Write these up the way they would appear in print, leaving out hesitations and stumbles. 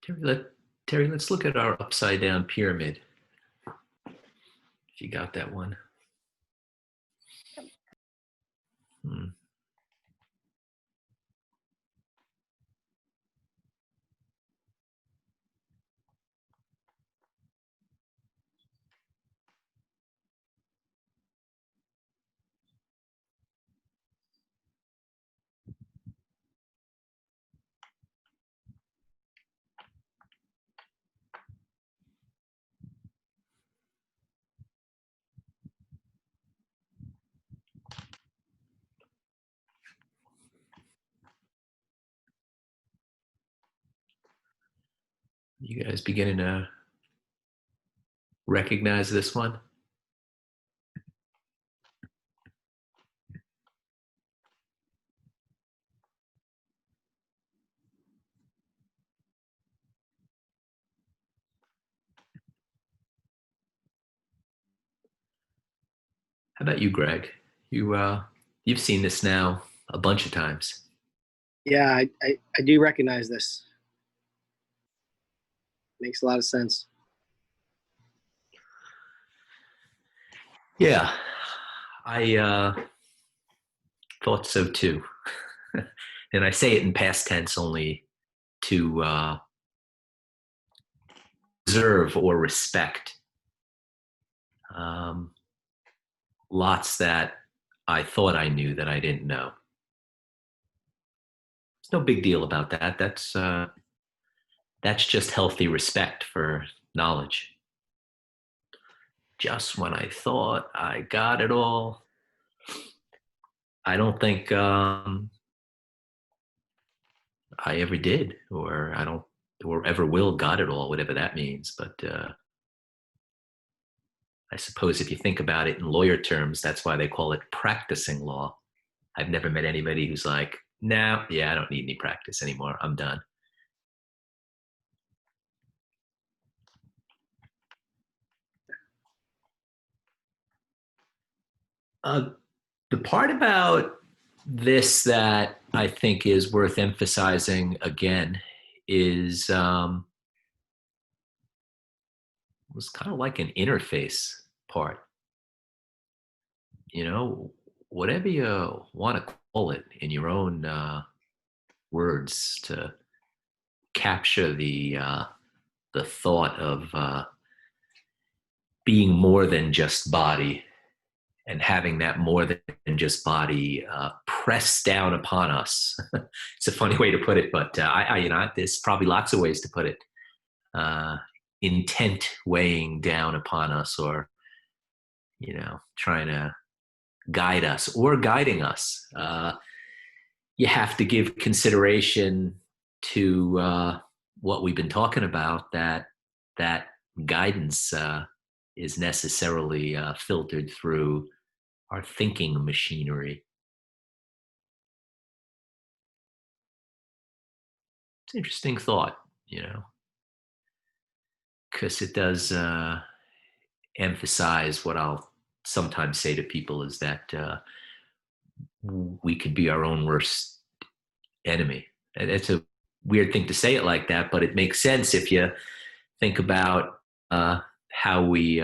Terry, Terry, let's look at our upside down pyramid. If you got that one. Hmm. You guys beginning to recognize this one? How about you, Greg? You've seen this now a bunch of times. Yeah, I do recognize this. Makes a lot of sense. Yeah, I thought so too. And I say it in past tense only to deserve or respect um, lots that I thought I knew that I didn't know. It's no big deal about that. That's just healthy respect for knowledge. Just when I thought I got it all, I don't think I ever did, or I don't, or ever will got it all, whatever that means. But I suppose if you think about it in lawyer terms, that's why they call it practicing law. I've never met anybody who's like, no, yeah, I don't need any practice anymore. I'm done. The part about this that I think is worth emphasizing again is was kind of like an interface part. You know, whatever you want to call it in your own words to capture the thought of being more than just body and having that more than just body pressed down upon us. It's a funny way to put it, but there's probably lots of ways to put it. Intent weighing down upon us, or trying to guide us or guiding us. You have to give consideration to what we've been talking about. That guidance is necessarily filtered through our thinking machinery. It's an interesting thought, because it does emphasize what I'll sometimes say to people is that we could be our own worst enemy. And it's a weird thing to say it like that, but it makes sense if you think about how we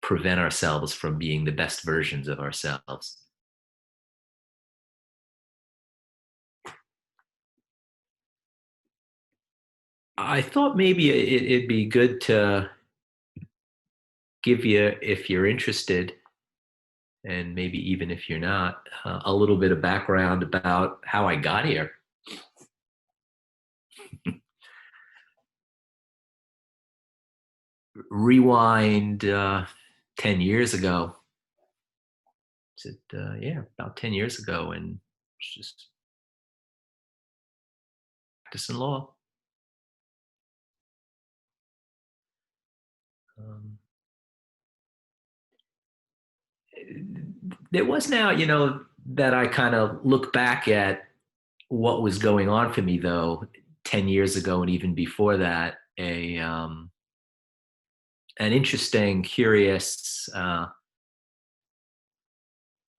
prevent ourselves from being the best versions of ourselves. I thought maybe it'd be good to give you, if you're interested, and maybe even if you're not, a little bit of background about how I got here. Rewind 10 years ago. Is it, yeah, about 10 years ago, and just practicing law. There was now, that I kind of look back at what was going on for me, though, 10 years ago and even before that, an interesting, curious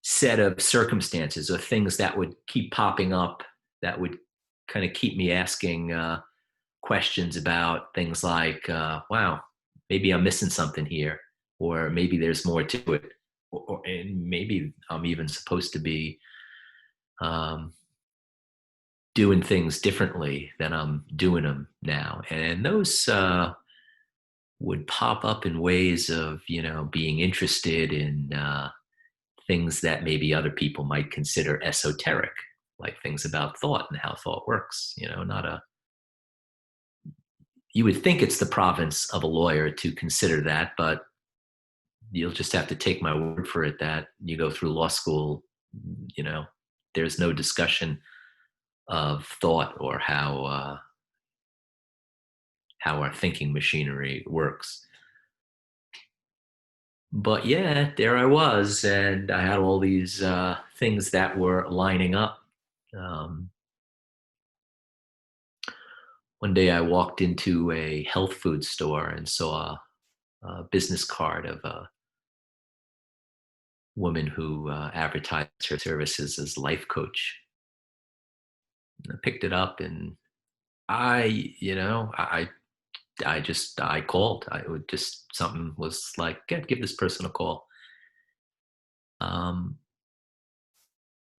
set of circumstances or things that would keep popping up that would kind of keep me asking questions about things like, wow, maybe I'm missing something here, or maybe there's more to it, and maybe I'm even supposed to be um, doing things differently than I'm doing them now. And those would pop up in ways of, being interested in things that maybe other people might consider esoteric, like things about thought and how thought works. Not a You would think it's the province of a lawyer to consider that, but you'll just have to take my word for it that you go through law school, you know, there's no discussion of thought or how our thinking machinery works. But yeah, there I was, and I had all these things that were lining up. Um, One day I walked into a health food store and saw a business card of a woman who advertised her services as life coach. And I picked it up and I called. I would just something was like, yeah, give this person a call. Um,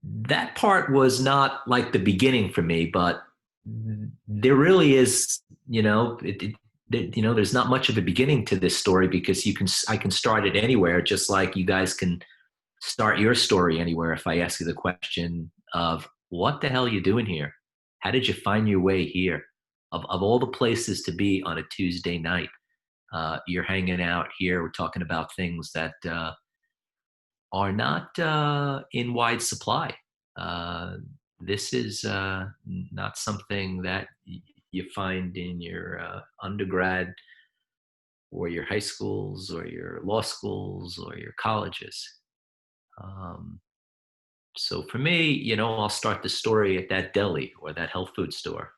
that part was not like the beginning for me, but there really is, there's not much of a beginning to this story because I can start it anywhere, just like you guys can start your story anywhere. If I ask you the question of what the hell are you doing here? How did you find your way here? Of all the places to be on a Tuesday night, you're hanging out here. We're talking about things that are not in wide supply. Uh, this is not something that you find in your undergrad or your high schools or your law schools or your colleges. Um, so for me, I'll start the story at that deli or that health food store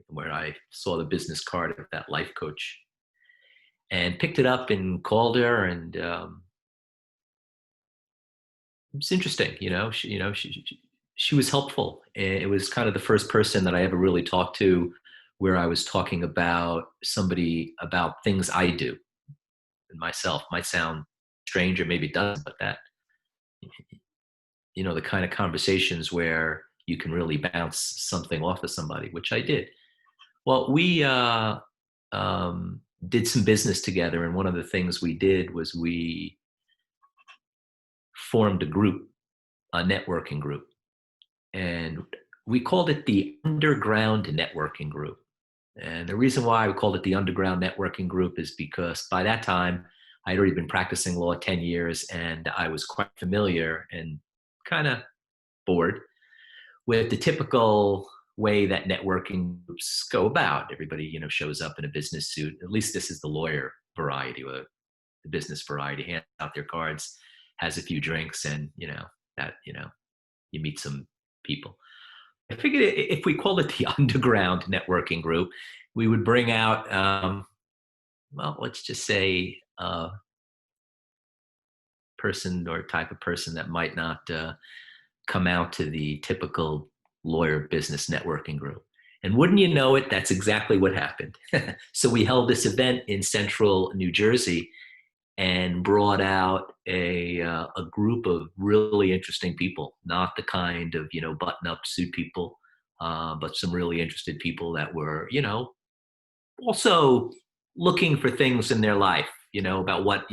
where I saw the business card of that life coach and picked it up and called her. And it's interesting, she was helpful. And it was kind of the first person that I ever really talked to where I was talking about somebody about things I do and myself. Might sound strange or maybe it doesn't, but that, the kind of conversations where you can really bounce something off of somebody, which I did. Well, we did some business together, and one of the things we did was we formed a group, a networking group, and we called it the Underground Networking Group. And the reason why we called it the Underground Networking Group is because by that time I had already been practicing law 10 years, and I was quite familiar and kind of bored with the typical way that networking groups go about. Everybody, shows up in a business suit. At least this is the lawyer variety, or the business variety. Hands out their cards, has a few drinks, and you meet some people. I figured if we called it the Underground Networking Group, we would bring out, well, let's just say a person or type of person that might not come out to the typical lawyer business networking group. And wouldn't you know it, that's exactly what happened. So we held this event in central New Jersey and brought out a group of really interesting people, not the kind of, button up suit people, but some really interested people that were, also looking for things in their life, about what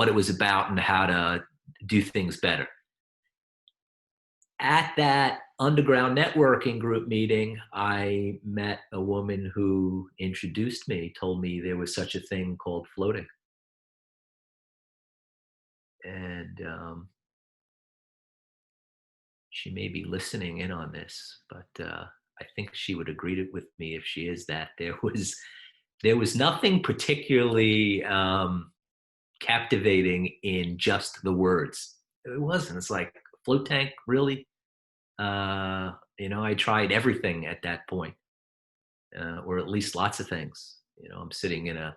it was about and how to do things better. At that underground networking group meeting, I met a woman who introduced me, told me there was such a thing called floating. And she may be listening in on this, but I think she would agree with me if she is that there was nothing particularly captivating in just the words. It wasn't. It's like float tank, really. I tried everything at that point, or at least lots of things. I'm sitting in a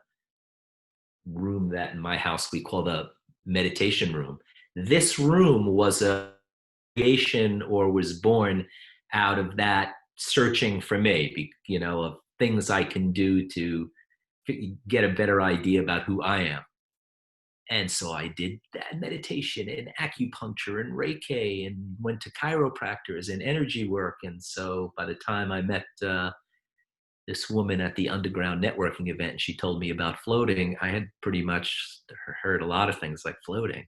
room that in my house we call the meditation room. This room was a creation or was born out of that searching for me, of things I can do to get a better idea about who I am. And so I did that meditation and acupuncture and Reiki and went to chiropractors and energy work. And so by the time I met this woman at the underground networking event, she told me about floating. I had pretty much heard a lot of things like floating,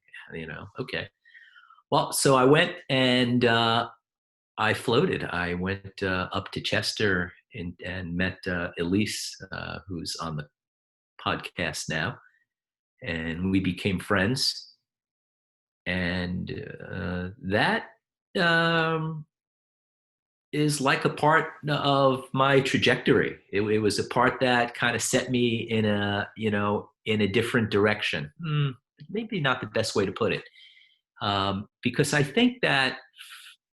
okay. Well, so I went and I floated. I went up to Chester and met Elise, who's on the podcast now, and we became friends. And that um, is like a part of my trajectory. It was a part that kind of set me in a different direction. Maybe not the best way to put it, because I think that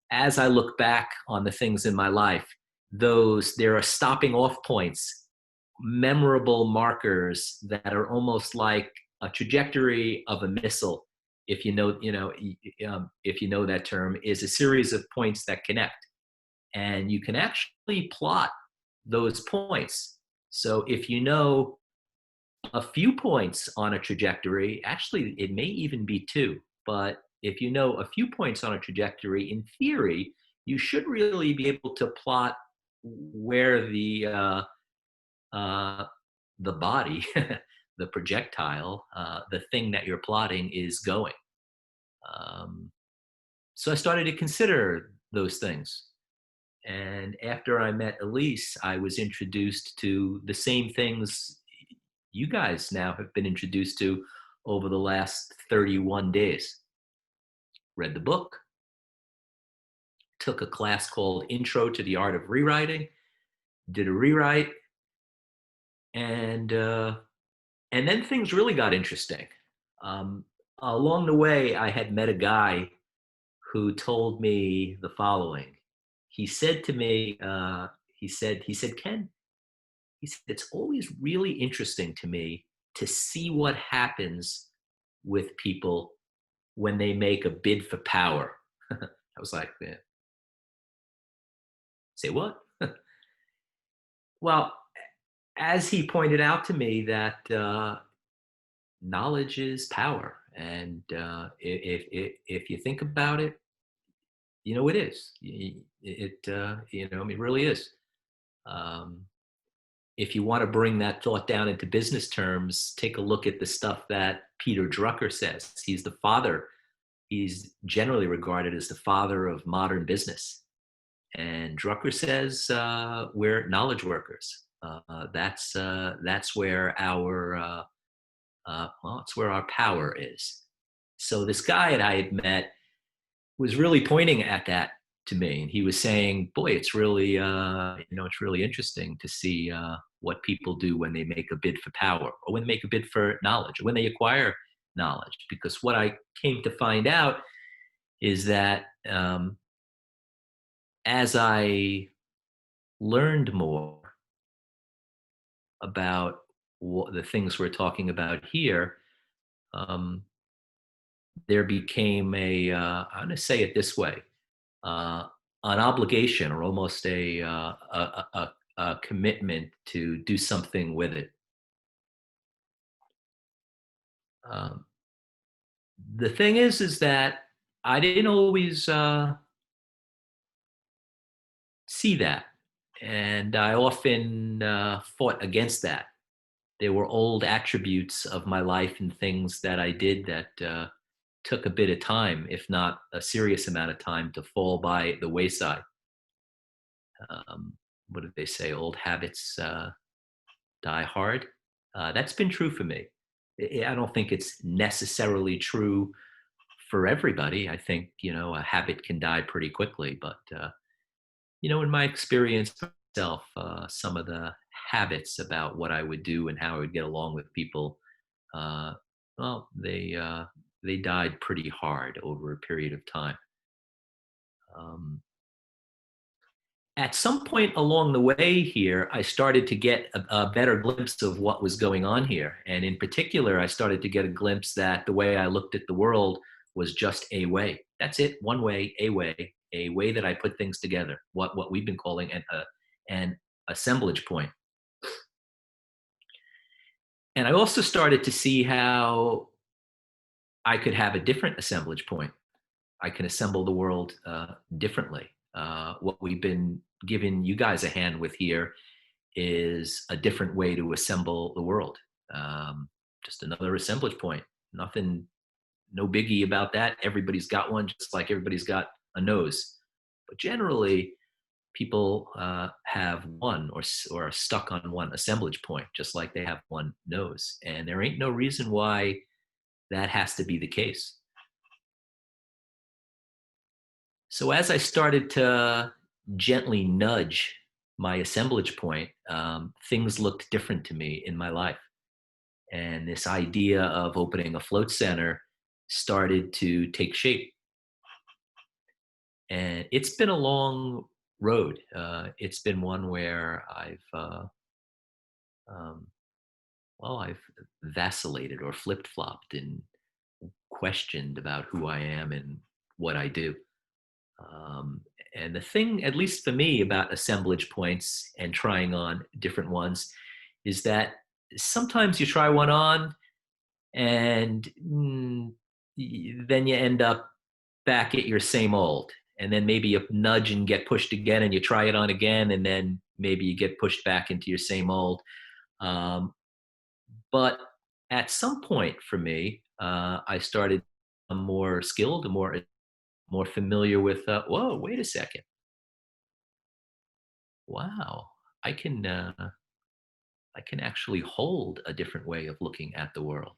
as I look back on the things in my life, there are stopping off points, memorable markers that are almost like a trajectory of a missile. If if you know that term, is a series of points that connect, and you can actually plot those points. So if you know a few points on a trajectory, actually it may even be two, but if you know a few points on a trajectory, in theory, you should really be able to plot where the body, the projectile, the thing that you're plotting is going. So I started to consider those things. And after I met Elise, I was introduced to the same things you guys now have been introduced to over the last 31 days. Read the book, took a class called Intro to the Art of Rewriting, did a rewrite, and then things really got interesting. Along the way, I had met a guy who told me the following. He said to me, he said, Ken, he said, it's always really interesting to me to see what happens with people when they make a bid for power. I was like, yeah. Say what? Well, as he pointed out to me that knowledge is power. And if you think about it, it is. It really is. If you want to bring that thought down into business terms, take a look at the stuff that Peter Drucker says. He's the father. He's generally regarded as the father of modern business. And Drucker says we're knowledge workers. That's where it's where our power is. So this guy that I had met was really pointing at that to me, and he was saying, "Boy, it's really it's really interesting to see what people do when they make a bid for power, or when they make a bid for knowledge, or when they acquire knowledge." Because what I came to find out is that as I learned more about the things we're talking about here, there became I'm going to say it this way, an obligation, or almost a commitment to do something with it. Um, the thing is that I didn't always see that, and I often fought against that. There were old attributes of my life and things that I did that took a bit of time, if not a serious amount of time, to fall by the wayside. What did they say? Old habits die hard. That's been true for me. I don't think it's necessarily true for everybody. I think, a habit can die pretty quickly, but, in my experience myself, some of the habits about what I would do and how I would get along with people, well, they died pretty hard over a period of time. At some point along the way here, I started to get a better glimpse of what was going on here. And in particular, I started to get a glimpse that the way I looked at the world was just a way. That's it, one way, a way. a way that I put things together, what we've been calling an assemblage point. And I also started to see how I could have a different assemblage point. I can assemble the world differently. What we've been giving you guys a hand with here is a different way to assemble the world. Um, just another assemblage point. Nothing, no biggie about that. Everybody's got one, just like everybody's got a nose. But generally, people have one or are stuck on one assemblage point, just like they have one nose. And there ain't no reason why that has to be the case. So as I started to gently nudge my assemblage point, things looked different to me in my life. And this idea of opening a float center started to take shape. And it's been a long road. It's been one where um, I've vacillated or flip-flopped and questioned about who I am and what I do. Um, and the thing, at least for me, about assemblage points and trying on different ones is that sometimes you try one on and then you end up back at your same old. And then maybe you nudge and get pushed again and you try it on again. And then maybe you get pushed back into your same old. Um, but at some point for me, I started more skilled and more familiar with, whoa, wait a second. Wow, I can I can actually hold a different way of looking at the world.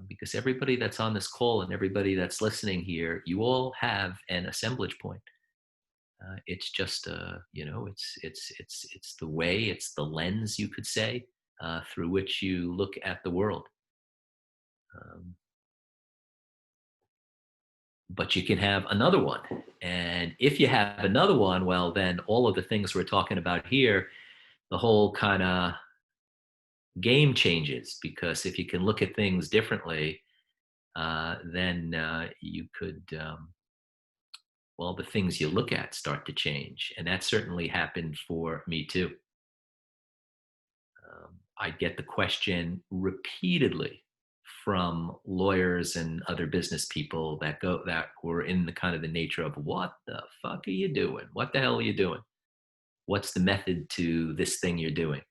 Because everybody that's on this call and everybody that's listening here, you all have an assemblage point. It's just it's the way, it's the lens, you could say, through which you look at the world. Um, but you can have another one, and if you have another one, well, then all of the things we're talking about here, the whole kind of game changes, because if you can look at things differently, then you could, well, the things you look at start to change. And that certainly happened for me too. I get the question repeatedly from lawyers and other business people that were in the kind of the nature of, what the fuck are you doing? What the hell are you doing? What's the method to this thing you're doing?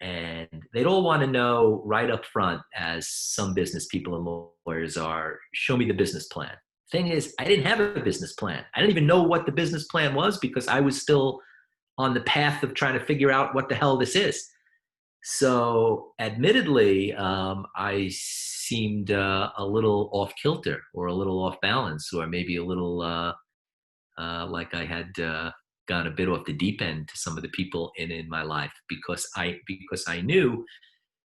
And they'd all want to know right up front, as some business people and lawyers are, show me the business plan. Thing is, I didn't have a business plan. I didn't even know what the business plan was, because I was still on the path of trying to figure out what the hell this is. So admittedly, I seemed a little off kilter, or a little off balance, or maybe a little like I had gone a bit off the deep end to some of the people in my life, because I knew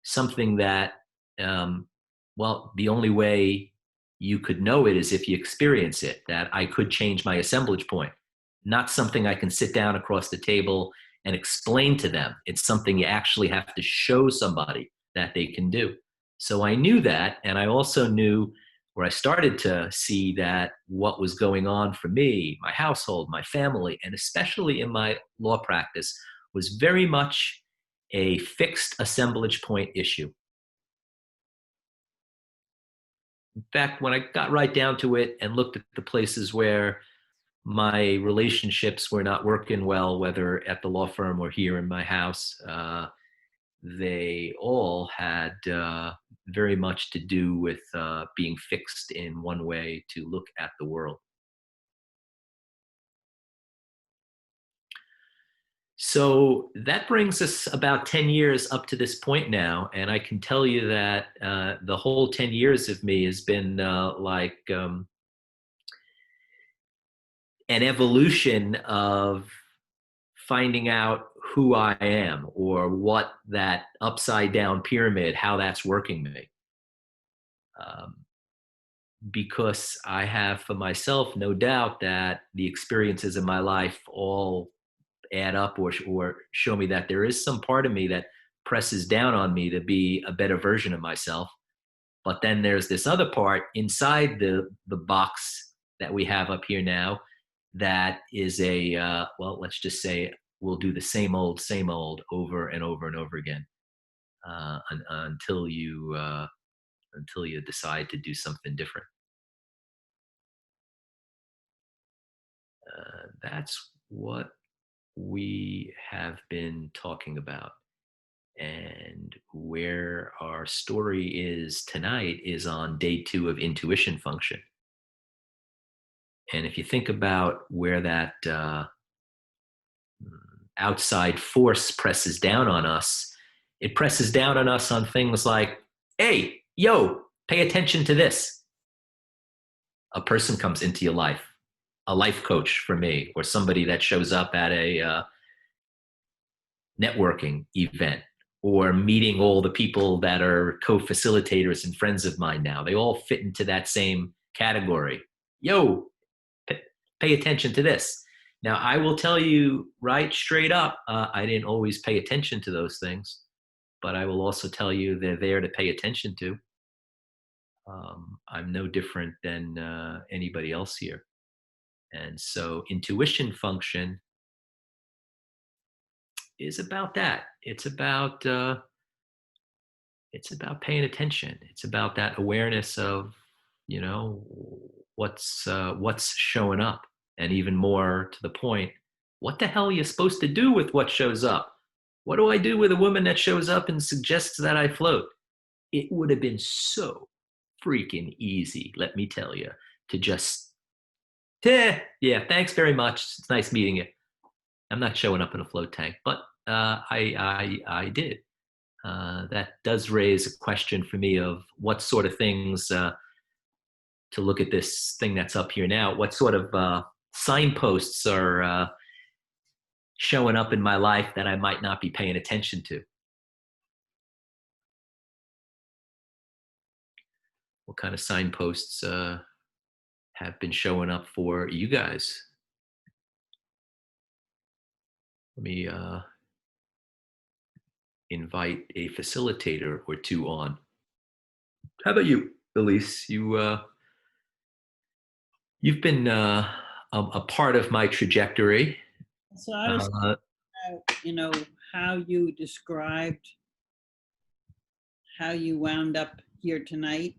something that, well, the only way you could know it is if you experience it, that I could change my assemblage point. Not something I can sit down across the table and explain to them. It's something you actually have to show somebody that they can do. So I knew that, and I also knew, where I started to see, that what was going on for me, my household, my family, and especially in my law practice, was very much a fixed assemblage point issue. In fact, when I got right down to it and looked at the places where my relationships were not working well, whether at the law firm or here in my house, they all had very much to do with being fixed in one way to look at the world. So that brings us about 10 years up to this point now. And I can tell you that the whole 10 years of me has been like an evolution of finding out who I am, or what that upside down pyramid, how that's working me. Um, because I have for myself no doubt that the experiences in my life all add up, or show me that there is some part of me that presses down on me to be a better version of myself. But then there's this other part inside the box that we have up here now that is well, let's just say we'll do the same old over and over and over again until you decide to do something different. That's what we have been talking about. And where our story is tonight is on day 2 of intuition function. And if you think about where that outside force presses down on us, it presses down on us on things like, hey, yo, pay attention to this. A person comes into your life, a life coach for me, or somebody that shows up at a networking event, or meeting all the people that are co-facilitators and friends of mine now. They all fit into that same category. Yo, pay attention to this. Now, I will tell you right straight up, I didn't always pay attention to those things, but I will also tell you they're there to pay attention to. I'm no different than anybody else here. And so intuition function is about that. It's about paying attention. It's about that awareness of, what's showing up. And even more to the point, what the hell are you supposed to do with what shows up? What do I do with a woman that shows up and suggests that I float? It would have been so freaking easy, let me tell you, to just, yeah, thanks very much. It's nice meeting you. I'm not showing up in a float tank, but I did. That does raise a question for me of what sort of things, to look at this thing that's up here now, what sort of signposts are showing up in my life that I might not be paying attention to. What kind of signposts have been showing up for you guys? Let me invite a facilitator or two on. How about you, Elise? You've been a part of my trajectory. So I was how you described how you wound up here tonight.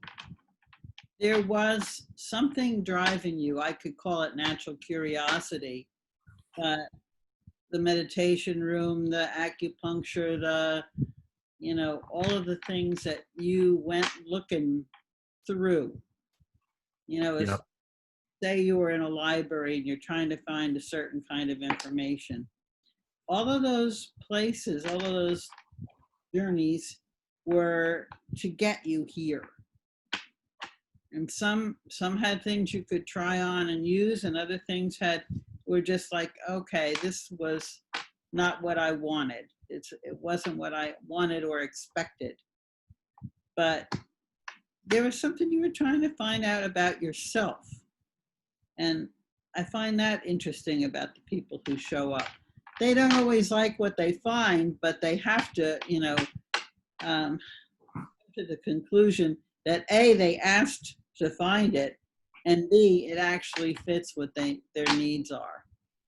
There was something driving you. I could call it natural curiosity. The meditation room, the acupuncture, all of the things that you went looking through. Say you were in a library and you're trying to find a certain kind of information. All of those places, all of those journeys were to get you here. And some had things you could try on and use, and other things were just like, okay, this was not what I wanted. It wasn't what I wanted or expected. But there was something you were trying to find out about yourself. And I find that interesting about the people who show up. They don't always like what they find, but they have to, come to the conclusion that A, they asked to find it, and B, it actually fits what their needs are,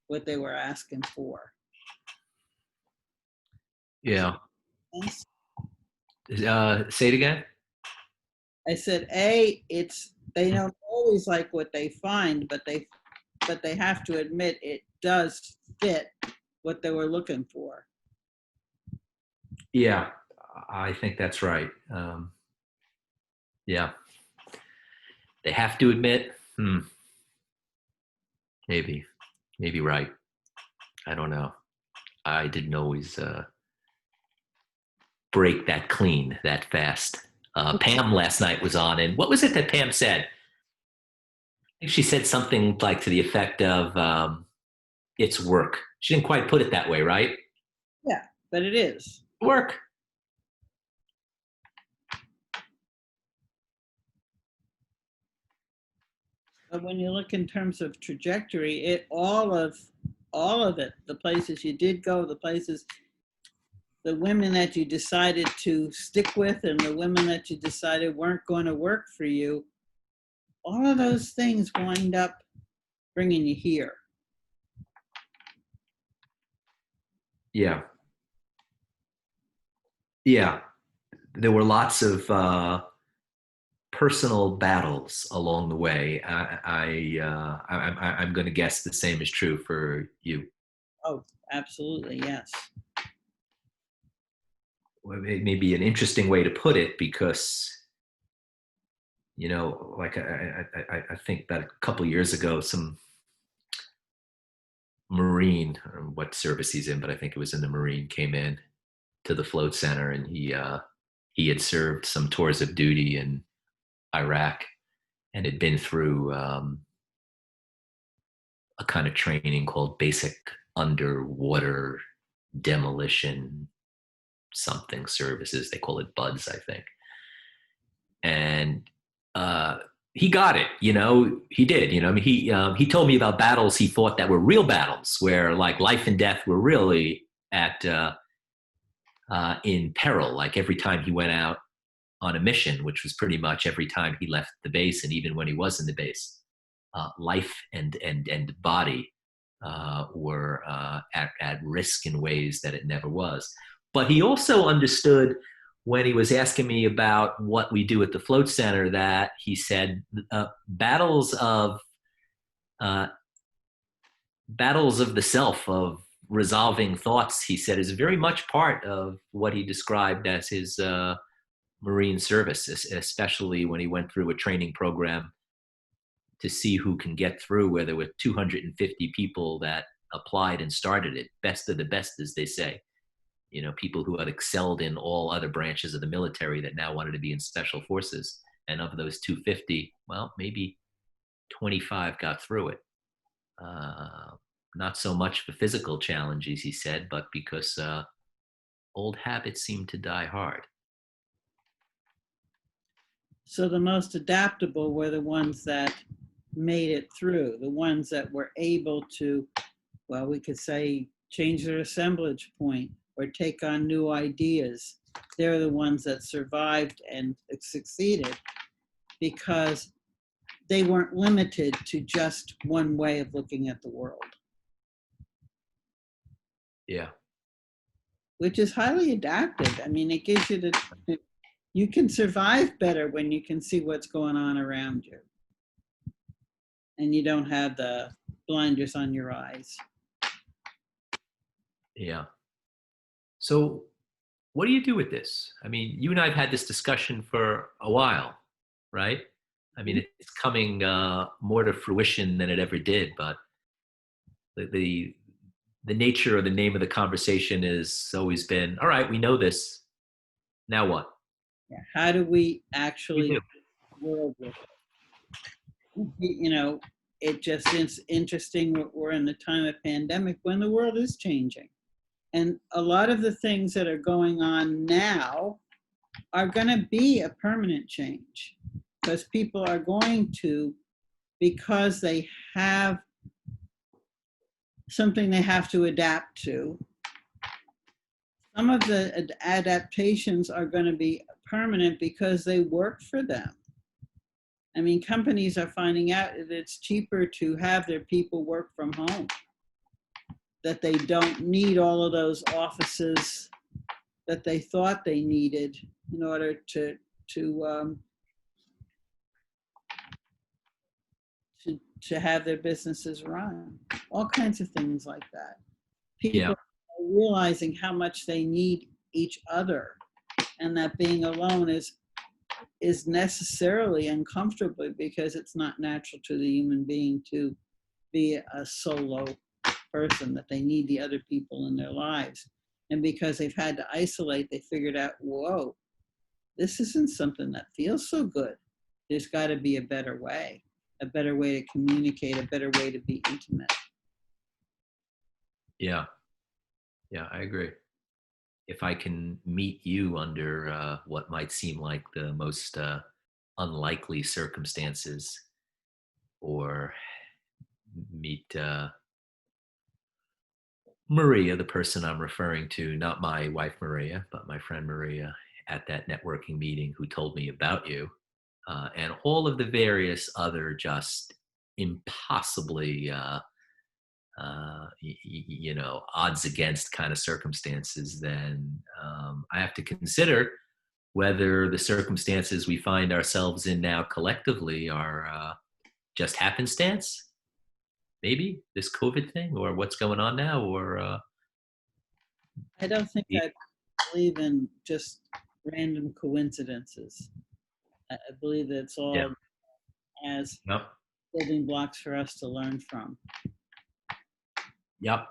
what they were asking for. Yeah. Say it again. I said, A, they don't always like what they find, but they have to admit it does fit what they were looking for. Yeah, I think that's right. Yeah. They have to admit, maybe right. I don't know. I didn't always break that clean that fast. Pam last night was on, and what was it that Pam said? I think she said something like to the effect of, it's work. She didn't quite put it that way, right? Yeah, but it is. Work. But when you look in terms of trajectory, all of it, the places you did go, the women that you decided to stick with and the women that you decided weren't going to work for you, all of those things wind up bringing you here. Yeah. Yeah. There were lots of personal battles along the way. I'm going to guess the same is true for you. Oh, absolutely, yes. Well, it may be an interesting way to put it because, like I think that a couple of years ago, some Marine, I don't know what service he's in, but I think it was in the Marine, came in to the float center, and he had served some tours of duty in Iraq and had been through a kind of training called basic underwater demolition something services. They call it BUDS, I think. And he got it, he did, I mean, he told me about battles he thought that were real battles where like life and death were really at in peril, like every time he went out on a mission, which was pretty much every time he left the base, and even when he was in the base, life and body were at risk in ways that it never was. But he also understood when he was asking me about what we do at the Float Center that he said uh, battles of the self, of resolving thoughts, he said, is very much part of what he described as his Marine service, especially when he went through a training program to see who can get through, where there were 250 people that applied and started it, best of the best, as they say. People who had excelled in all other branches of the military that now wanted to be in special forces. And of those 250, well, maybe 25 got through it. Not so much for physical challenges, he said, but because old habits seem to die hard. So the most adaptable were the ones that made it through, the ones that were able to, well, we could say, change their assemblage point or take on new ideas. They're the ones that survived and succeeded because they weren't limited to just one way of looking at the world. Yeah. Which is highly adaptive. I mean, it gives you you can survive better when you can see what's going on around you. And you don't have the blinders on your eyes. Yeah. So what do you do with this? I mean, you and I have had this discussion for a while, right? I mean, it's coming more to fruition than it ever did, but the nature or the name of the conversation has always been, all right, we know this. Now what? Yeah. How do we actually world with it? It just is interesting. We're in the time of pandemic when the world is changing. And a lot of the things that are going on now are going to be a permanent change because people are going to, because they have something they have to adapt to. Some of the adaptations are going to be permanent because they work for them. I mean, companies are finding out that it's cheaper to have their people work from home, that they don't need all of those offices that they thought they needed in order to have their businesses run. All kinds of things like that. People are realizing how much they need each other, and that being alone is necessarily uncomfortable because it's not natural to the human being to be a solo person, that they need the other people in their lives. And because they've had to isolate, they figured out, whoa, this isn't something that feels so good. There's got to be a better way to communicate, a better way to be intimate. Yeah. Yeah, I agree. If I can meet you under what might seem like the most unlikely circumstances, or meet Maria, the person I'm referring to, not my wife Maria, but my friend Maria, at that networking meeting, who told me about you, and all of the various other just impossibly, odds against kind of circumstances, then I have to consider whether the circumstances we find ourselves in now collectively are just happenstance, maybe this COVID thing, or what's going on now, or I don't think y- I believe in just random coincidences. I believe that it's yeah, all as yep, building blocks for us to learn from. yep.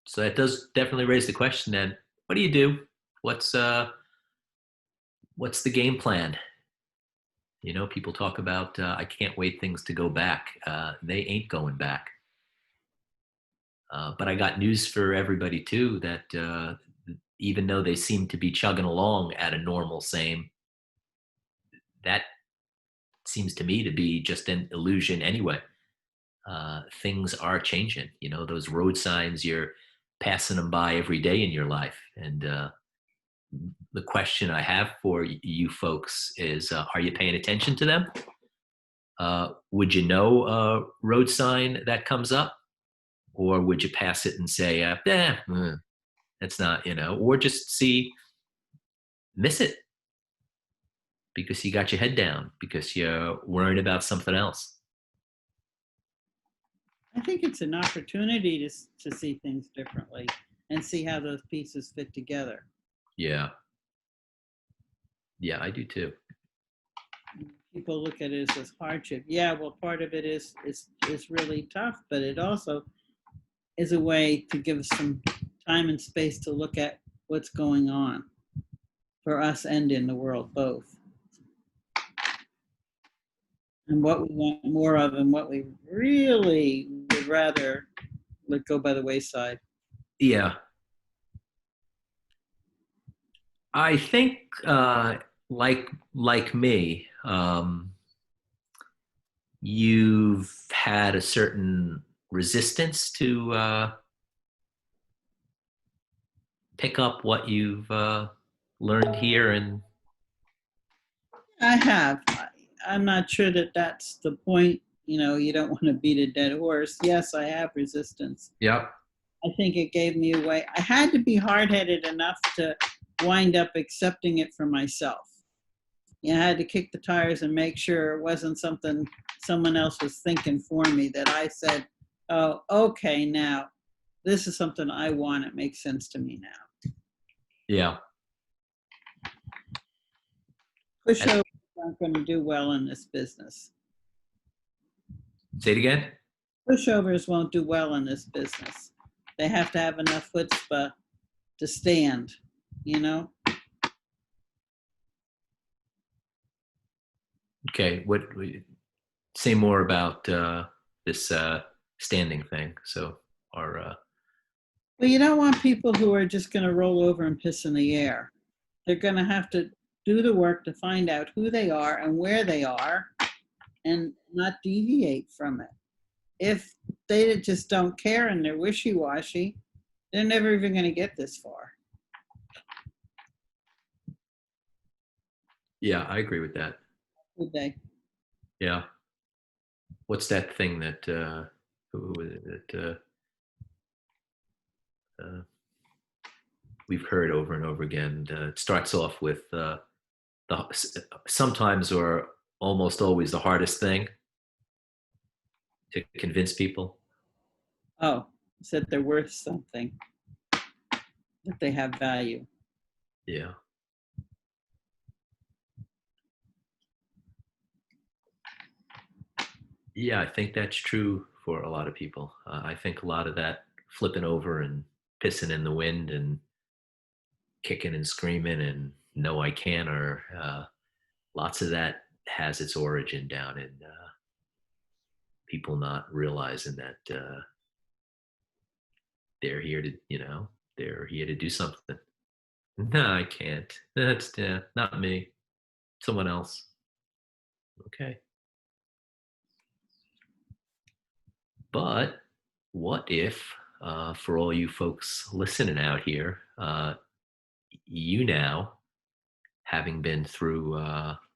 So that does definitely raise the question. Then, what do you do? What's what's the game plan? You know, people talk about I can't wait things to go back. They ain't going back. But I got news for everybody too, that even though they seem to be chugging along at a normal same, that seems to me to be just an illusion anyway. Things are changing. You know, those road signs, you're passing them by every day in your life. And the question I have for you folks is, are you paying attention to them? Would you know a road sign that comes up? Or would you pass it and say, that's not, or just miss it because you got your head down, because you're worried about something else? I think it's an opportunity to see things differently and see how those pieces fit together. Yeah. Yeah, I do too. People look at it as hardship. Yeah, well, part of it is really tough, but it also is a way to give us some time and space to look at what's going on for us and in the world both, and what we want more of and what we really would rather let go by the wayside. Yeah. I think like me, you've had a certain resistance to pick up what you've learned here. And I have. I'm not sure that that's the point. You know, you don't want to beat a dead horse. Yes, I have resistance. yeah, I think it gave me a way. I had to be hard-headed enough to wind up accepting it for myself. You know, I had to kick the tires and make sure it wasn't something someone else was thinking for me, that I said, oh, okay, now this is something I want. It makes sense to me now. yeah. Pushovers aren't going to do well in this business. Say it again. Pushovers won't do well in this business. They have to have enough chutzpah to stand, you know? Okay. Say more about this standing thing. So, our Well, you don't want people who are just going to roll over and piss in the air. They're going to have to do the work to find out who they are and where they are and not deviate from it. If they just don't care and they're wishy-washy, they're never even going to get this far. yeah, I agree with that. Would they? Yeah. What's that thing that who was it that we've heard over and over again? It starts off with sometimes or almost always the hardest thing to convince people. Oh, said they're worth something, that they have value. Yeah. Yeah, I think that's true for a lot of people. I think a lot of that flipping over and pissing in the wind and kicking and screaming and no, I can't, or lots of that has its origin down in people not realizing that they're here to, they're here to do something. No, I can't. That's not me. Someone else. Okay. But what if, for all you folks listening out here, you now, having been through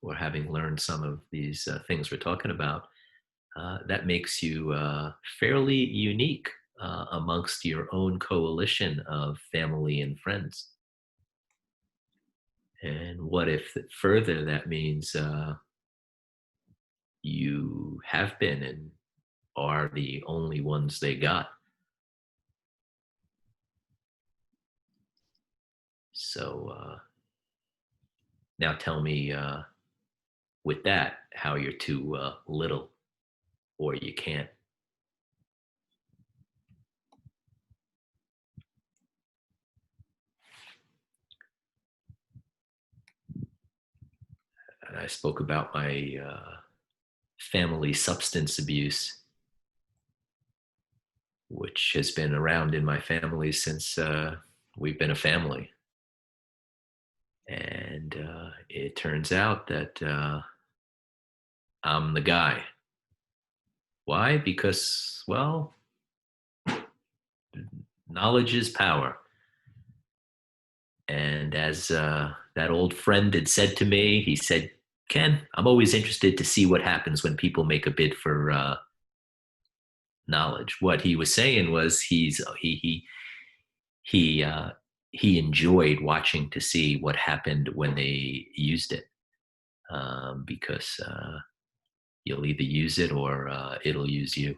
or having learned some of these things we're talking about, that makes you fairly unique amongst your own coalition of family and friends. And what if further that means you have been and are the only ones they got? So now tell me with that how you're too little or you can't. And I spoke about my family substance abuse, which has been around in my family since we've been a family. And it turns out that I'm the guy. Why? Because, well, knowledge is power. And as that old friend had said to me, he said, Ken, I'm always interested to see what happens when people make a bid for knowledge. What he was saying was he enjoyed watching to see what happened when they used it, because you'll either use it or it'll use you.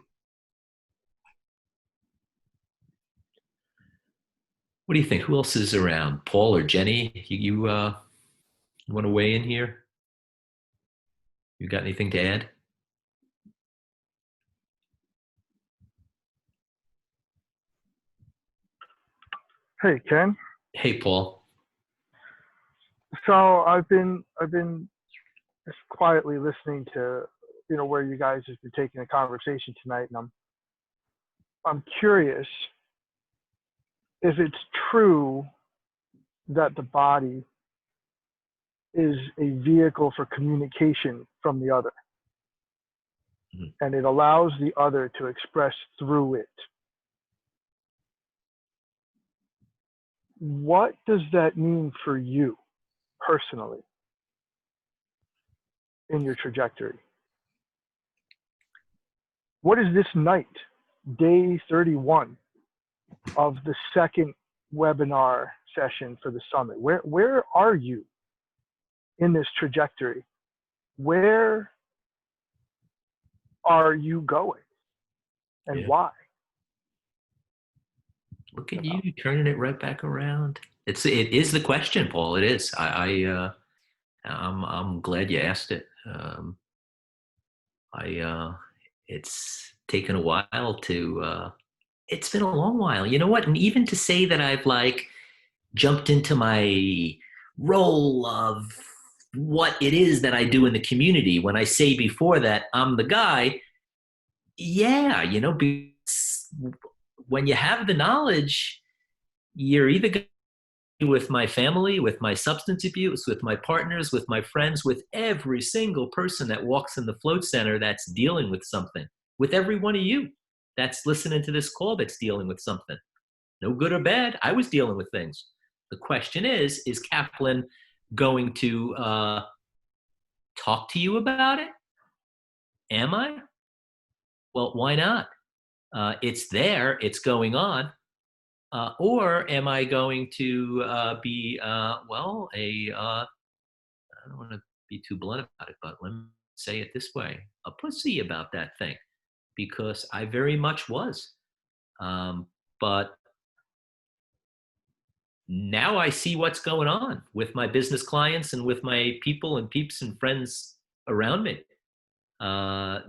What do you think? Who else is around? Paul or Jenny? You want to weigh in here? You got anything to add? Hey, Ken. Hey, Paul. So I've been just quietly listening to where you guys have been taking the conversation tonight, and I'm curious if it's true that the body is a vehicle for communication from the other, and it allows the other to express through it. What does that mean for you personally in your trajectory? What is this night, day 31 of the second webinar session for the summit? Where are you in this trajectory? Where are you going, and why? Look at you turning it right back around. It is the question, Paul. It is. I'm glad you asked it. It's taken a while to. It's been a long while. You know what? And even to say that I've jumped into my role of what it is that I do in the community. When I say before that I'm the guy, yeah, because when you have the knowledge, you're either going to be with my family, with my substance abuse, with my partners, with my friends, with every single person that walks in the float center that's dealing with something, with every one of you that's listening to this call that's dealing with something. No good or bad, I was dealing with things. The question is Kaplan going to talk to you about it? Am I? Well, why not? It's there, it's going on. Or am I going to be, I don't want to be too blunt about it, but let me say it this way, a pussy about that thing, because I very much was. But now I see what's going on with my business clients and with my people and peeps and friends around me.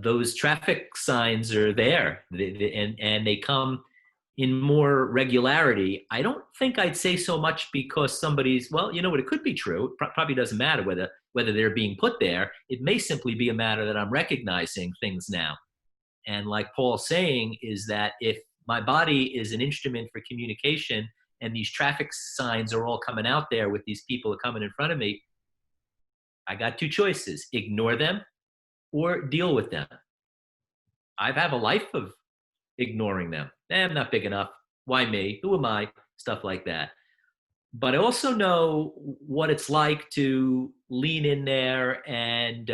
Those traffic signs are there, and they come in more regularity. I don't think I'd say so much because somebody's, well, you know what, it could be true. It probably doesn't matter whether they're being put there. It may simply be a matter that I'm recognizing things now. And like Paul's saying, is that if my body is an instrument for communication and these traffic signs are all coming out there with these people coming in front of me, I got two choices: ignore them or deal with them. I have a life of ignoring them. I'm not big enough. Why me? Who am I? Stuff like that. but I also know what it's like to lean in there and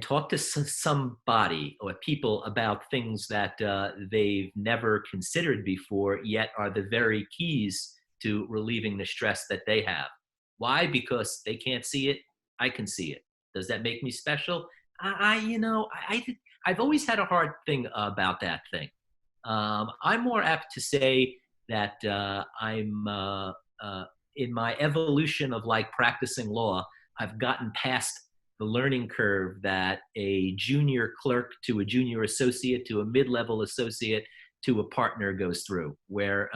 talk to somebody or people about things that they've never considered before, yet are the very keys to relieving the stress that they have. Why? Because they can't see it. I can see it. Does that make me special? I've always had a hard thing about that thing. I'm more apt to say that I'm in my evolution of like practicing law, I've gotten past the learning curve that a junior clerk to a junior associate to a mid-level associate to a partner goes through, where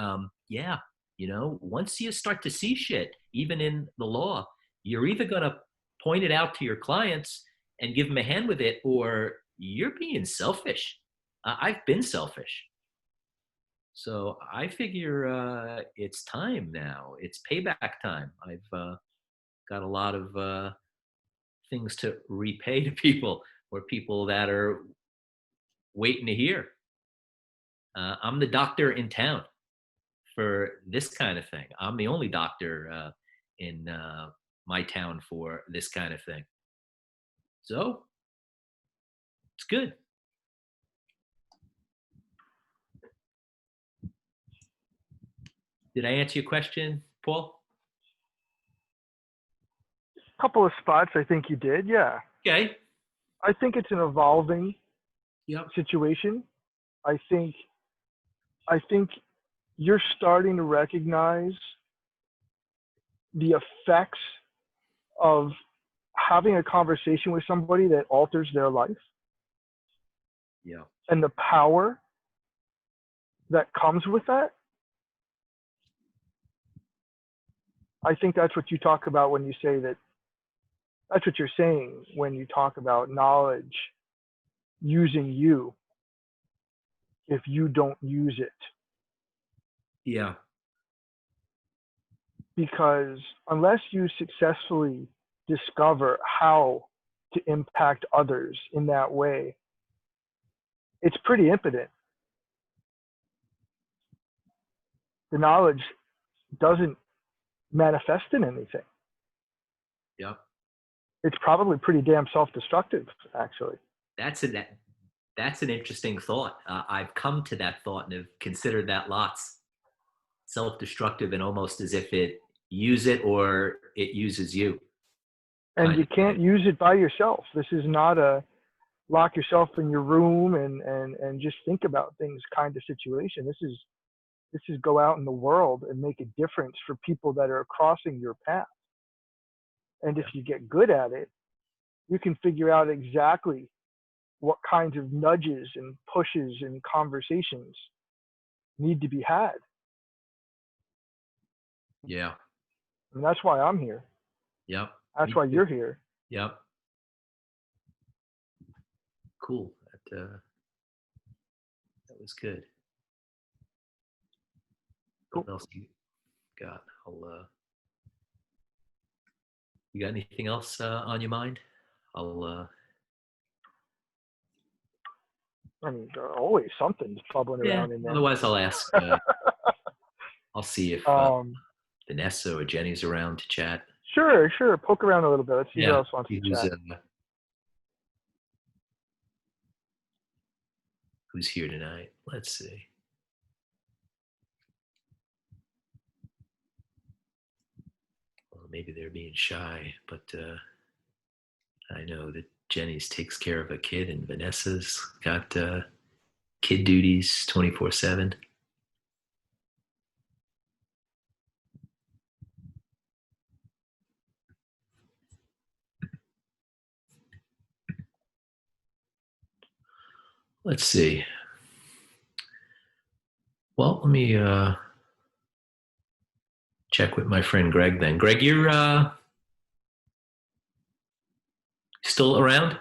yeah, once you start to see shit, even in the law, you're either going to point it out to your clients and give them a hand with it, or you're being selfish. I've been selfish. So I figure it's time now. It's payback time. I've got a lot of things to repay to people, or people that are waiting to hear. I'm the doctor in town for this kind of thing. I'm the only doctor in my town for this kind of thing. So it's good. Did I answer your question, Paul? Couple of spots, I think you did. Yeah. Okay. I think it's an evolving Yep. situation. I think you're starting to recognize the effects of having a conversation with somebody that alters their life. Yeah. And the power that comes with that. I think that's what you talk about when you say that. That's what you're saying when you talk about knowledge using you if you don't use it. Yeah. Because unless you successfully discover how to impact others in that way, it's pretty impotent. The knowledge doesn't manifest in anything. Yep. It's probably pretty damn self-destructive, actually. That's an interesting thought. I've come to that thought and have considered that lots. Self-destructive, and almost as if it use it or it uses you. And you can't use it by yourself. This is not a lock yourself in your room and just think about things kind of situation. This is go out in the world and make a difference for people that are crossing your path. And if you get good at it, you can figure out exactly what kinds of nudges and pushes and conversations need to be had. Yeah. And that's why I'm here. Yep. That's why you're here. Yep. Cool. That was good. Cool. What else you got? You got anything else on your mind? I mean, there's always something bubbling around in there. Otherwise, I'll ask. I'll see if Vanessa or Jenny's around to chat. Sure. Poke around a little bit. Let's see who else wants to chat. Who's here tonight? Let's see. Well, maybe they're being shy, but I know that Jenny's takes care of a kid, and Vanessa's got kid duties 24/7. Let's see. Well, let me check with my friend Greg then. Greg, you're still around?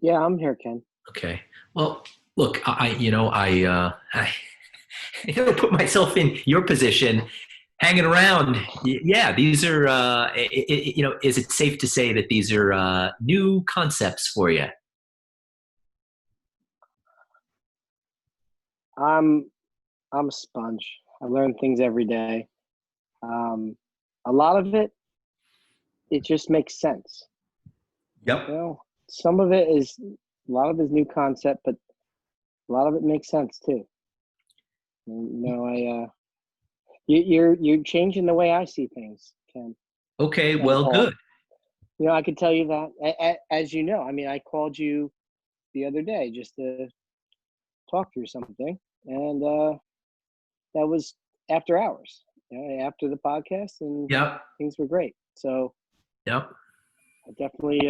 Yeah, I'm here, Ken. Okay. Well, look, I put myself in your position, hanging around. Yeah, these are, is it safe to say that these are new concepts for you? I'm a sponge. I learn things every day. A lot of it, it just makes sense. Yep. You know, some of it is a lot of it is new concept, but a lot of it makes sense too. You're changing the way I see things, Ken Okay, and well, Paul. good. I could tell you that, as you know. I mean, I called you the other day just to talk through something, and that was after hours, after the podcast, and Yep. things were great. So Yep. it definitely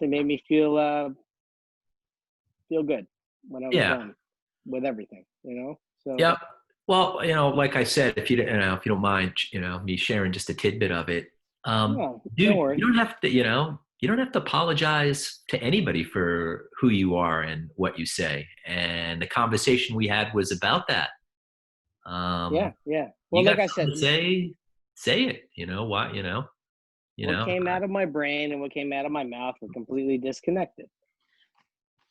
made me feel good when I was Yeah. done with everything. So Yep. Well, like I said, if you don't mind, me sharing just a tidbit of it, no, don't dude, worry. you don't have to, you don't have to apologize to anybody for who you are and what you say. And the conversation we had was about that. Yeah. You Well, got like I something said, to say it. What, what came out of my brain and what came out of my mouth were completely disconnected.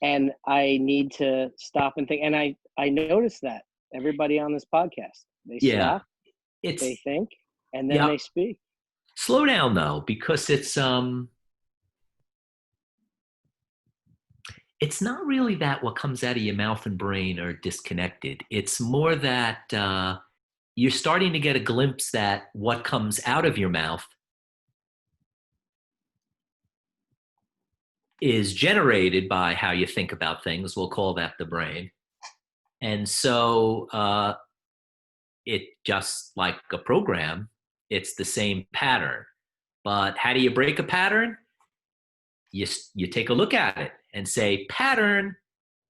And I need to stop and think. And I noticed that everybody on this podcast, they yeah, stop, they it's, think, and then yeah. they speak. Slow down though, because it's not really that what comes out of your mouth and brain are disconnected. It's more that you're starting to get a glimpse that what comes out of your mouth is generated by how you think about things. We'll call that the brain. And so it just like a program, it's the same pattern. But how do you break a pattern? You take a look at it and say, pattern,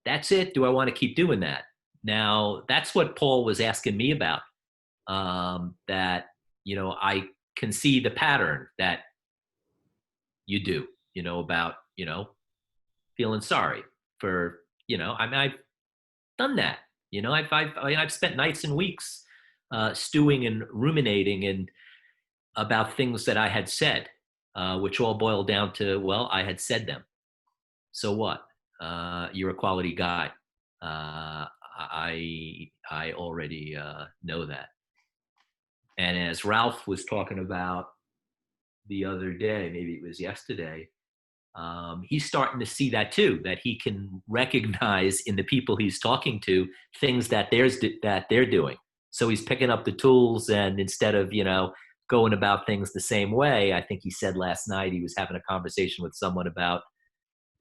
that's it. Do I want to keep doing that? Now, that's what Paul was asking me about. That, I can see the pattern that you do, about, feeling sorry for, I've done that. I've spent nights and weeks stewing and ruminating and about things that I had said, which all boiled down to, well, I had said them. So what? You're a quality guy. I already know that. And as Ralph was talking about the other day, maybe it was yesterday, he's starting to see that too, that he can recognize in the people he's talking to things that they're doing. So he's picking up the tools, and instead of, going about things the same way, I think he said last night he was having a conversation with someone about,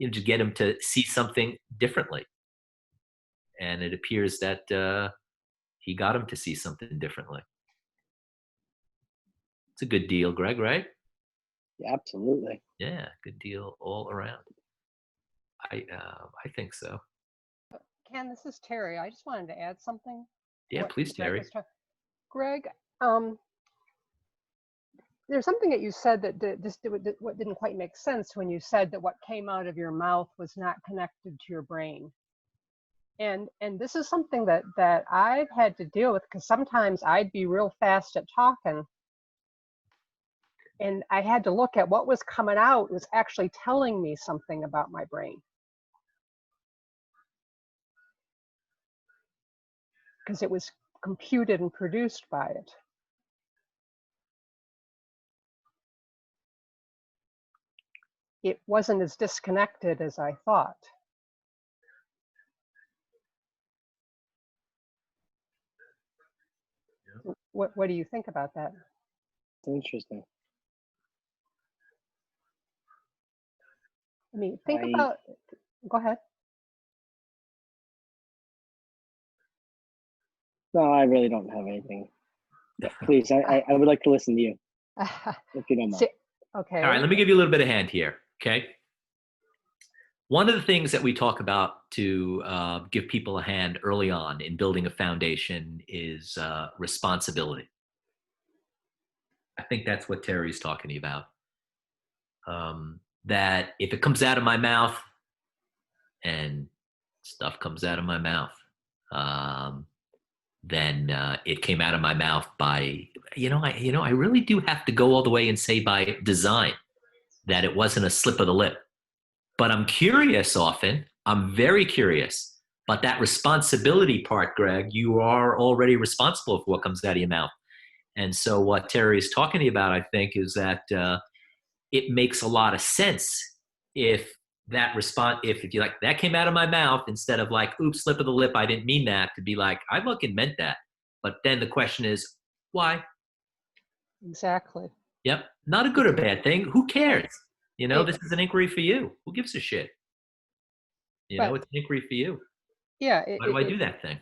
to get him to see something differently. And it appears that he got him to see something differently. It's a good deal, Greg, right? Yeah, absolutely. Yeah, good deal all around. I think so. Ken, this is Terry. I just wanted to add something. Yeah, please, Terry. Greg, there's something that you said that what didn't quite make sense when you said that what came out of your mouth was not connected to your brain. And this is something that I've had to deal with, because sometimes I'd be real fast at talking, and I had to look at what was coming out was actually telling me something about my brain. Because it was computed and produced by it. It wasn't as disconnected as I thought. Yeah. What do you think about that? Interesting. I mean, about, go ahead. No, I really don't have anything. But please, I would like to listen to you, if you don't mind. Okay. All right, let me give you a little bit of hand here, okay? One of the things that we talk about to give people a hand early on in building a foundation is responsibility. I think that's what Terry's talking about. That if it comes out of my mouth, and stuff comes out of my mouth, then it came out of my mouth by, I really do have to go all the way and say by design, that it wasn't a slip of the lip. But I'm curious often, I'm very curious But that responsibility part, Greg, you are already responsible for what comes out of your mouth. And so what Terry is talking to you about, I think, is that it makes a lot of sense if that response, if you like, that came out of my mouth, instead of like, oops, slip of the lip, I didn't mean that, to be like, I fucking meant that. But then the question is, why? Exactly. Yep. Not a good or bad thing. Who cares? You know, It, this is an inquiry for you. Who gives a shit? You know, but it's an inquiry for you. yeah, Why do I do that thing?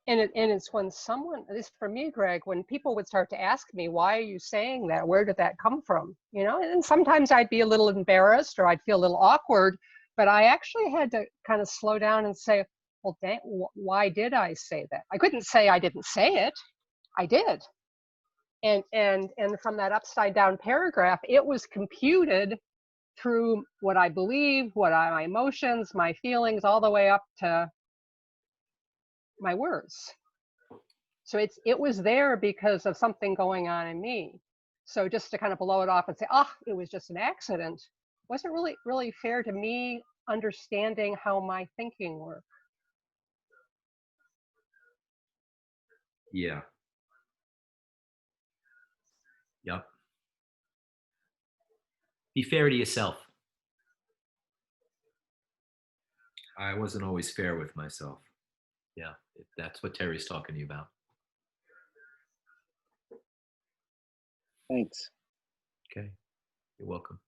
and it's when someone, at least for me, Greg, when people would start to ask me, why are you saying that? Where did that come from? You know, and sometimes I'd be a little embarrassed or I'd feel a little awkward, but I actually had to kind of slow down and say, well, dang, why did I say that? I couldn't say I didn't say it. I did. And from that upside down paragraph, it was computed through what I believe, my emotions, my feelings, all the way up to my words. So it was there because of something going on in me. So just to kind of blow it off and say, oh, it was just an accident, wasn't really fair to me understanding how my thinking worked. Yeah. Yep. Be fair to yourself. I wasn't always fair with myself. Yeah. That's what Terry's talking to you about. Thanks. Okay. You're welcome.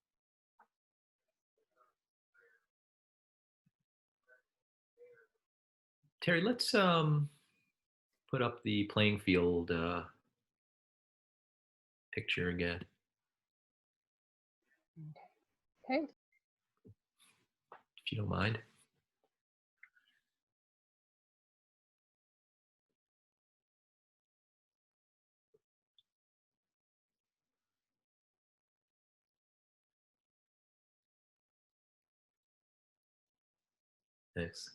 Terry, let's put up the playing field picture again. Okay. If you don't mind. Thanks.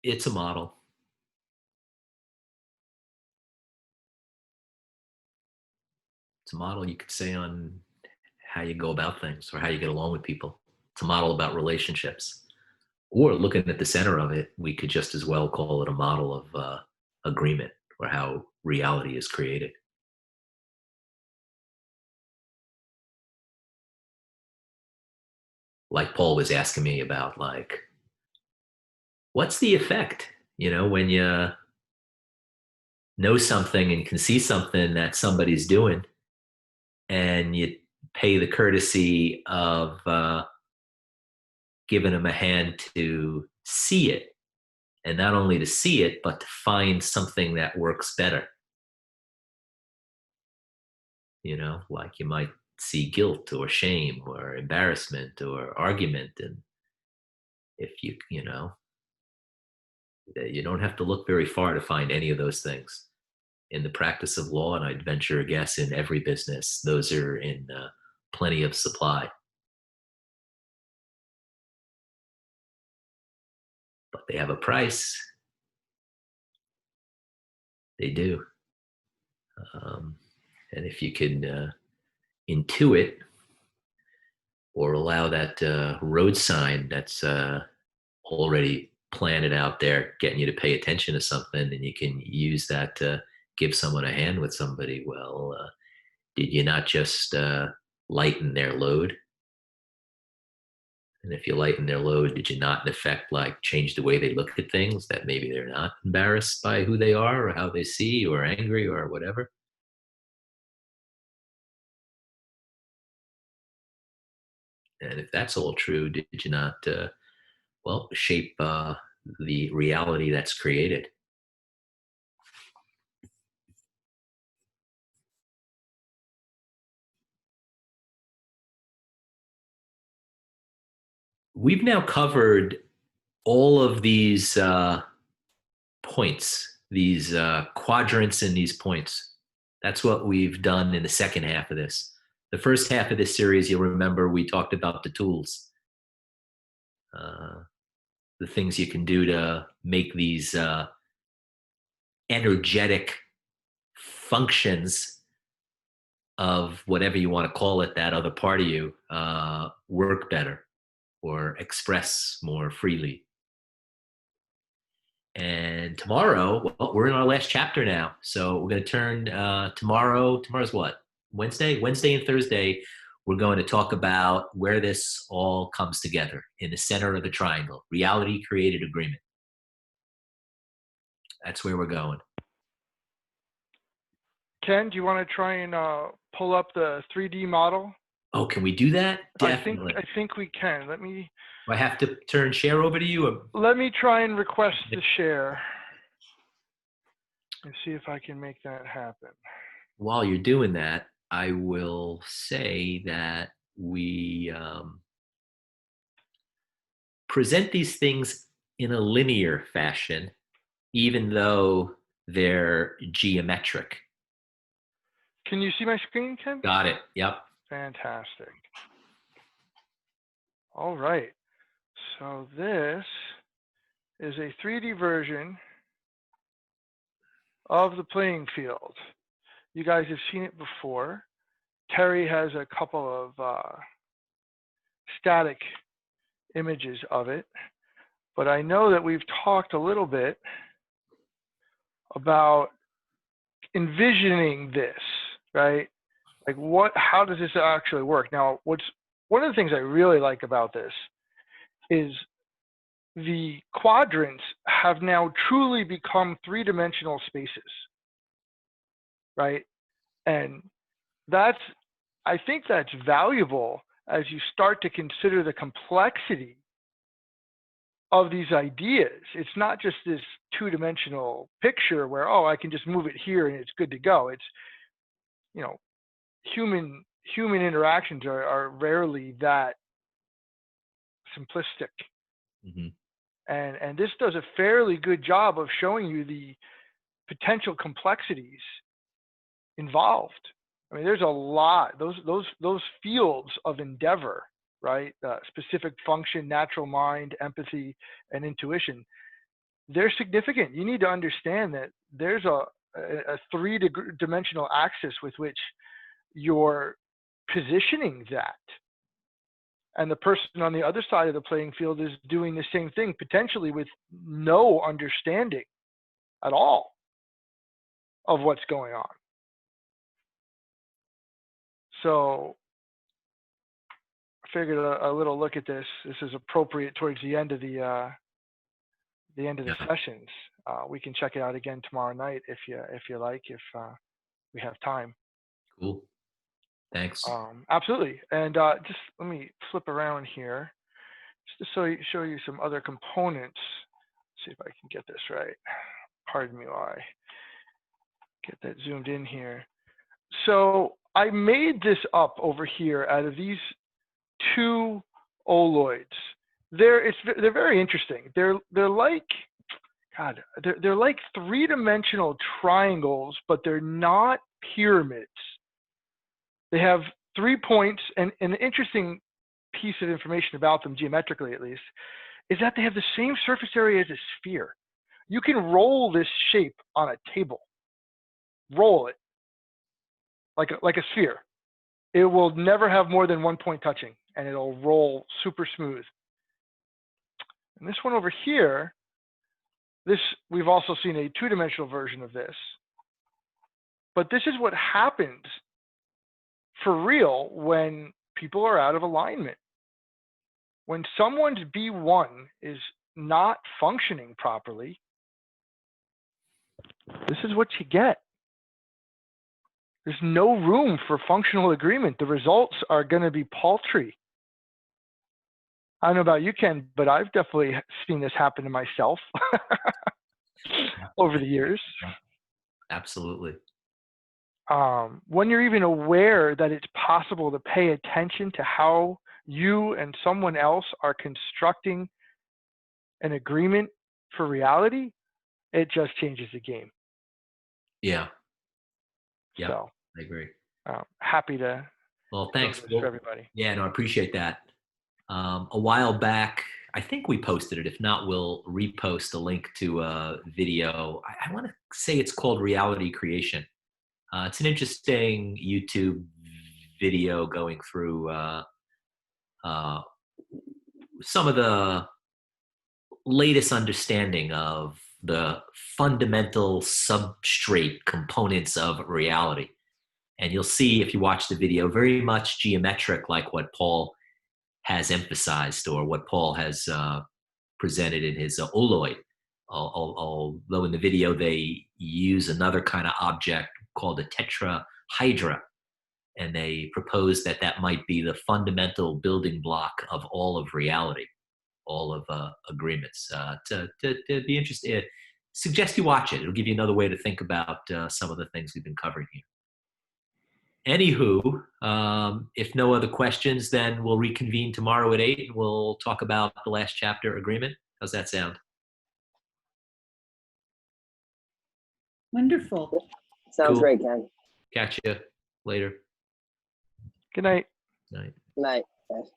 It's a model. It's a model, you could say, on how you go about things or how you get along with people. It's a model about relationships. Or looking at the center of it, we could just as well call it a model of agreement, or how reality is created. Like Paul was asking me about, like, what's the effect, you know, when you know something and can see something that somebody's doing, and you pay the courtesy of giving them a hand to see it, and not only to see it, but to find something that works better. You know, like you might see guilt or shame or embarrassment or argument. And if you know, you don't have to look very far to find any of those things. In the practice of law, and I'd venture a guess in every business, those are in plenty of supply. But they have a price. They do. And if you can intuit or allow that road sign that's already planted out there, getting you to pay attention to something, and you can use that to give someone a hand with somebody, well, did you not just lighten their load? And if you lighten their load, did you not, in effect, like change the way they look at things, that maybe they're not embarrassed by who they are or how they see, or angry or whatever? And if that's all true, did you not, well, shape the reality that's created? We've now covered all of these points, these quadrants and these points. That's what we've done in the second half of this. The first half of this series, you'll remember we talked about the tools, the things you can do to make these energetic functions of whatever you want to call it, that other part of you, work better or express more freely. And tomorrow, well, we're in our last chapter now. So we're going to turn tomorrow's what? Wednesday and Thursday, we're going to talk about where this all comes together in the center of the triangle, reality created agreement. That's where we're going. Ken, do you want to try and pull up the 3D model? Oh, can we do that? Definitely. I think we can. Let me. Do I have to turn share over to you? Or? Let me try and request the share and see if I can make that happen. While you're doing that, I will say that we present these things in a linear fashion, even though they're geometric. Can you see my screen, Ken? Got it. Yep. Fantastic. All right. So this is a 3D version of the playing field. You guys have seen it before. Terry has a couple of static images of it, but I know that we've talked a little bit about envisioning this, right? Like how does this actually work? Now, one of the things I really like about this is the quadrants have now truly become three-dimensional spaces, right? And I think that's valuable as you start to consider the complexity of these ideas. It's not just this two-dimensional picture where, oh, I can just move it here and it's good to go. It's, you know, human interactions are rarely that simplistic. Mm-hmm. And this does a fairly good job of showing you the potential complexities involved. I mean, there's a lot, those fields of endeavor, right? Specific function, natural mind, empathy, and intuition, they're significant. You need to understand that there's a three-dimensional axis with which you're positioning that. And the person on the other side of the playing field is doing the same thing, potentially with no understanding at all of what's going on. So I figured a little look at this. This is appropriate towards the end of the sessions. We can check it out again tomorrow night if you like, if we have time. Cool. Thanks. Absolutely. And just let me flip around here just to show you some other components. See if I can get this right. Pardon me while I get that zoomed in here. So I made this up over here out of these two oloids. They're very interesting. They're like, God, they're like three-dimensional triangles, but they're not pyramids. They have 3 points, and an interesting piece of information about them, geometrically at least, is that they have the same surface area as a sphere. You can roll this shape on a table. Roll it like a sphere. It will never have more than 1 point touching, and it'll roll super smooth. And this one over here, we've also seen a two-dimensional version of this. But this is what happens for real when people are out of alignment. When someone's B1 is not functioning properly, this is what you get. There's no room for functional agreement. The results are going to be paltry. I don't know about you, Ken, but I've definitely seen this happen to myself over the years. Absolutely. When you're even aware that it's possible to pay attention to how you and someone else are constructing an agreement for reality, it just changes the game. Yeah. Yeah, So, I agree. Happy to. Well, thanks for everybody. Yeah, no, I appreciate that. A while back, I think we posted it. If not, we'll repost a link to a video. I want to say it's called Reality Creation. It's an interesting YouTube video going through some of the latest understanding of the fundamental substrate components of reality. And you'll see, if you watch the video, very much geometric, like what Paul has emphasized or what Paul has presented in his Oloid. Although in the video they use another kind of object called a tetrahedra, and they propose that that might be the fundamental building block of all of reality, all of agreements. To be interested, suggest you watch it. It'll give you another way to think about some of the things we've been covering here. Anywho, if no other questions, then we'll reconvene tomorrow at 8 and we'll talk about the last chapter, agreement. How's that sound? Wonderful. Sounds Cool. great, Ken. Catch you later. Good night. Night. Night, guys.